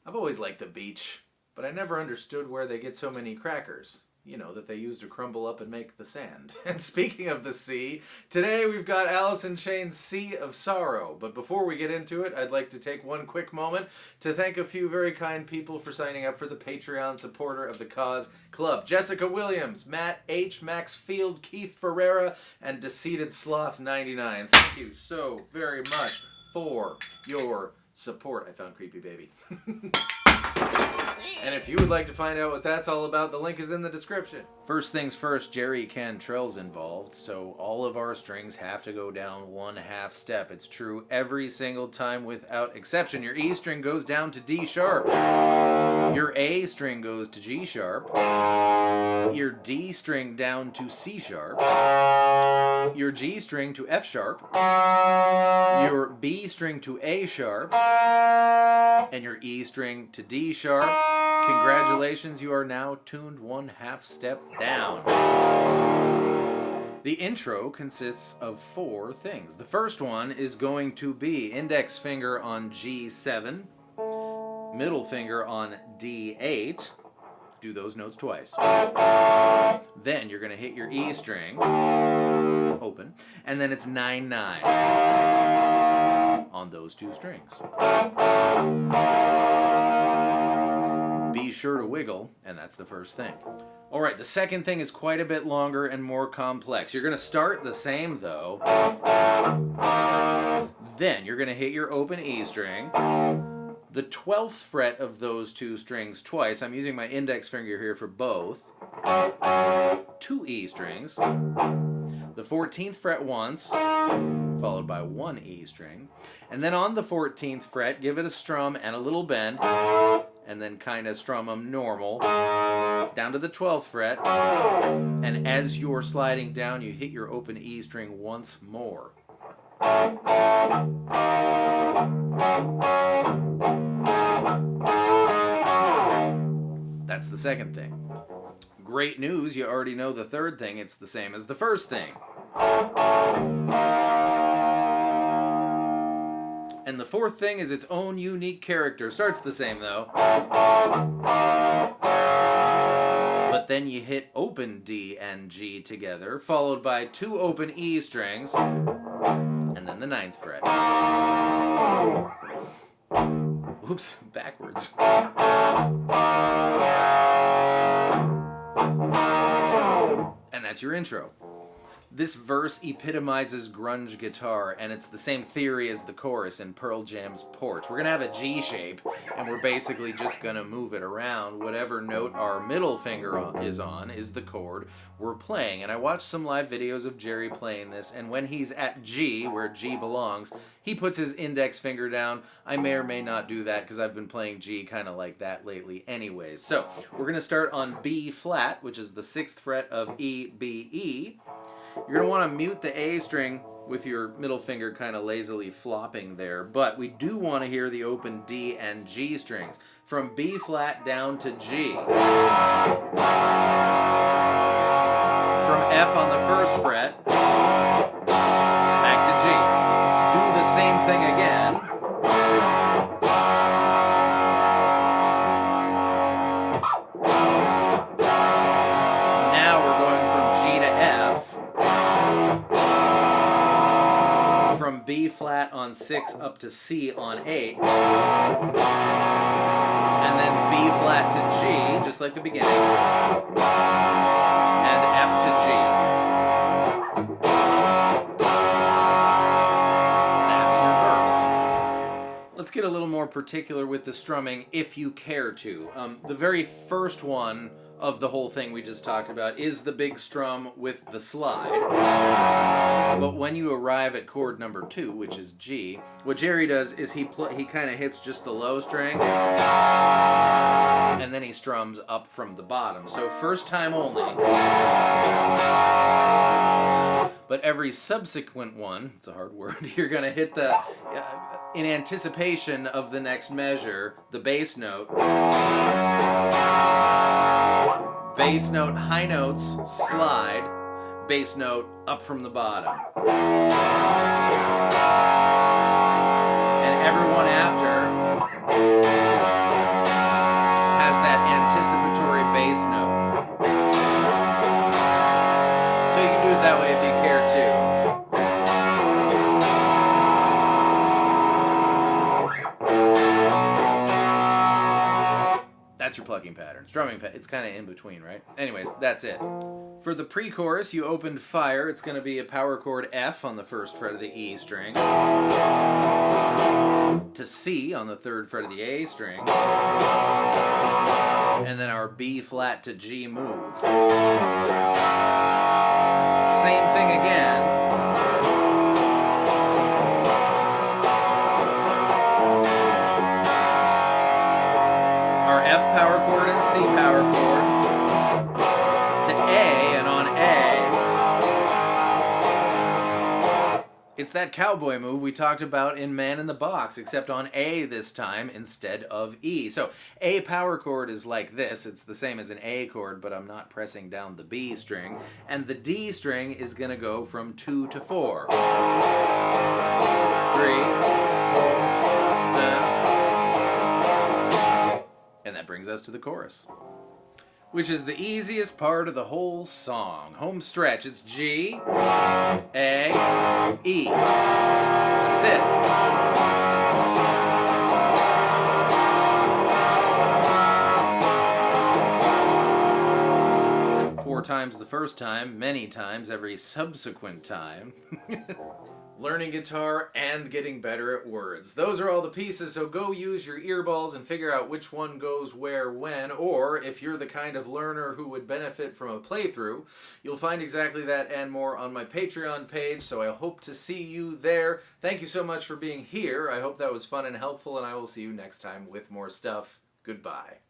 I've always liked the beach, but I never understood where they get so many crackers. You know, that they use to crumble up and make the sand. And speaking of the sea, today we've got Alice in Chains' Sea of Sorrow. But before we get into it, I'd like to take one quick moment to thank a few very kind people for signing up for the Patreon Supporter of the Cause Club. Jessica Williams, Matt H., Max Field, Keith Ferreira, and Deceited Sloth 99. Thank you so very much for your support. I found Creepy Baby. And if you would like to find out what that's all about, the link is in the description. First things first, Jerry Cantrell's involved, so all of our strings have to go down 1/2 step. It's true every single time without exception. Your E string goes down to D sharp. Your A string goes to G sharp. Your D string down to C sharp. Your G string to F sharp. Your B string to A sharp. And your E string to D sharp. Congratulations, you are now tuned 1/2 step down. The intro consists of 4 things. The first one is going to be index finger on G7, middle finger on D8. Do those notes twice. Then you're going to hit your E string, open, and then it's 9/9 on those 2 strings. Be sure to wiggle, and that's the first thing. All right, the second thing is quite a bit longer and more complex. You're going to start the same, though. Then you're going to hit your open E string, the 12th fret of those 2 strings twice. I'm using my index finger here for both. 2 E strings, the 14th fret once, followed by 1 E string. And then on the 14th fret, give it a strum and a little bend, and then kind of strum them normal, down to the 12th fret. And as you're sliding down, you hit your open E string once more. That's the second thing. Great news, you already know the third thing. It's the same as the first thing. And the fourth thing is its own unique character. Starts the same, though. But then you hit open D and G together, followed by 2 open E strings, and then the 9th fret. Oops, backwards. And that's your intro. This verse epitomizes grunge guitar, and it's the same theory as the chorus in Pearl Jam's Porch. We're going to have a G shape, and we're basically just going to move it around. Whatever note our middle finger is on is the chord we're playing. And I watched some live videos of Jerry playing this, and when he's at G, where G belongs, he puts his index finger down. I may or may not do that because I've been playing G kind of like that lately anyways. So we're going to start on B flat, which is the 6th fret of E, B, E. You're going to want to mute the A string with your middle finger kind of lazily flopping there, but we do want to hear the open D and G strings. From B flat down to G. From F on the 1st fret, back to G. Do the same thing again. Now we're going from G to F. From B flat on 6 up to C on 8. And then B flat to G, just like the beginning. And F to G. That's your verse. Let's get a little more particular with the strumming if you care to. The very first one of the whole thing we just talked about is the big strum with the slide. But when you arrive at chord number 2, which is G, what Jerry does is he kind of hits just the low string, and then he strums up from the bottom. So first time only. But every subsequent one, it's a hard word, you're going to hit the, in anticipation of the next measure, the bass note. Bass note, high notes, slide, bass note, up from the bottom. And everyone after that's your plucking pattern. Strumming pattern. It's kind of in between, right? Anyways, that's it. For the pre-chorus, you opened fire. It's going to be a power chord F on the 1st fret of the E string, to C on the 3rd fret of the A string, and then our B flat to G move. Same thing again. Our F power chord and C power chord to A, and on A, it's that cowboy move we talked about in Man in the Box, except on A this time instead of E. So A power chord is like this. It's the same as an A chord, but I'm not pressing down the B string. And the D string is going to go from 2 to 4. 3, 4, and that brings us to the chorus, which is the easiest part of the whole song. Home stretch. It's G, A, E. That's it. 4 times the first time, many times every subsequent time. Learning guitar and getting better at words. Those are all the pieces, so go use your earballs and figure out which one goes where when, or if you're the kind of learner who would benefit from a playthrough, you'll find exactly that and more on my Patreon page, so I hope to see you there. Thank you so much for being here. I hope that was fun and helpful, and I will see you next time with more stuff. Goodbye.